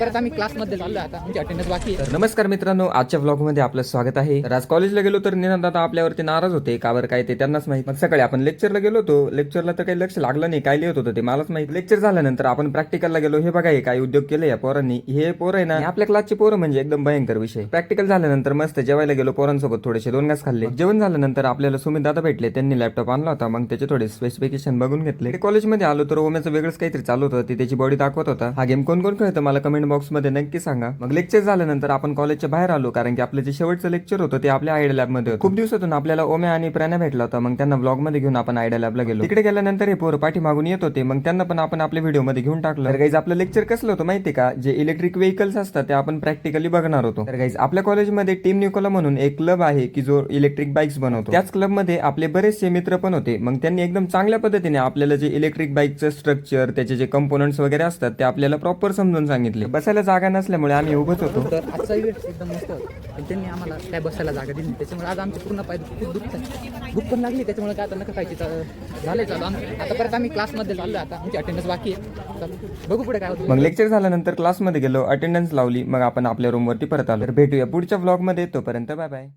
परत आम्ही क्लासमध्ये चाललो आता आमची अटेंडन्स बाकी आहे. तर नमस्कार मित्रांनो, आजच्या व्लॉग मध्ये आपलं स्वागत आहे. तर आज कॉलेजला गेलो तर निनाद दादा आपल्यावरती नाराज होते. का बरं काय ते त्यांनाच माहित. मग सकाळी आपण लेक्चरला गेलो होतो. लेक्चरला तर काही लक्ष लागलं नाही, काय लिहित होतं ते मलाच माहित. लेक्चर झाल्यानंतर आपण प्रॅक्टिकलला गेलो. हे बघा हे काय उद्योग केले या पोरांनी. हे पोरं आहे ना, आपल्या क्लासचे पोरं म्हणजे एकदम भयंकर विषय. प्रॅक्टिकल झाल्यानंतर मस्त जेवायला गेलो, पोरांसोबत थोडेसे 2 घास खाल्ले. जेवण झाल्यानंतर आपल्याला सुमित दादा भेटले. त्यांनी लॅपटॉप आणला होता. मग त्याचे थोडे स्पेसिफिकेशन बघून घेतले. कॉलेजमध्ये आलो तर ओम्याचं वेगळंच काहीतरी चालू होतं. ते त्याची बॉडी दाखवत होता. हा गेम कोण कोण खेळतं मला कमेंट बॉक्स मध्ये नक्की सांगा. मग लेक्चर झाल्यानंतर आपण कॉलेजच्या बाहेर आलो, कारण की आपलं जे शेवटचं लेक्चर होतं ते आपल्या आयडिया लॅब मध्ये होतं. खूप दिवसातून आपल्याला ओम्या आणि प्रणय भेटला होता. मग त्यांना व्लॉग मध्ये घेऊन आपण आयडिया लॅबला गेलो. तिकडे गेल्यानंतर हे पोरं पाठी मागून येत होते. मग त्यांना पण आपण आपल्या व्हिडिओ मध्ये घेऊन टाकलं. तर गाईज आपलं लेक्चर कसलं होतं माहिती का, जे इलेक्ट्रिक व्हेकल्स असतात ते आपण प्रॅक्टिकली बघणार होतो. तर गाईज आपल्या कॉलेजमध्ये टीम निकोला म्हणून एक क्लब आहे की जो इलेक्ट्रिक बाईक्स बनवतो. त्याच क्लब मध्ये आपले बरेचसे मित्र पण होते. मग त्यांनी एकदम चांगल्या पद्धतीने आपल्याला जे इलेक्ट्रिक बाईकचं स्ट्रक्चर, त्याचे जे कंपोनंट्स वगैरे असतात ते आपल्याला प्रॉपर समजून सांगितले. बसायला जागा नसल्यामुळे आम्ही उभंच होतो. तर आजचा इव्हेंट एकदम मस्त होता. पण त्यांनी आम्हाला काय बसायला जागा दिली नाही. त्याच्यामुळे आज आमचे पूर्ण पाय खूप दुखतात. भूक पण लागली त्याच्यामुळे काय आता नका खायची झालंय चालू. आता परत आम्ही क्लासमध्ये चाललो आता आमची अटेंडन्स बाकी आहे. चल बघू पुढे काय होतं. मग लेक्चर झाल्यानंतर क्लासमध्ये गेलो, अटेंडन्स लावली. मग आपण आपल्या रूमवरती परत आलो. तर भेटूया पुढच्या व्लॉग मध्ये. तोपर्यंत बाय बाय.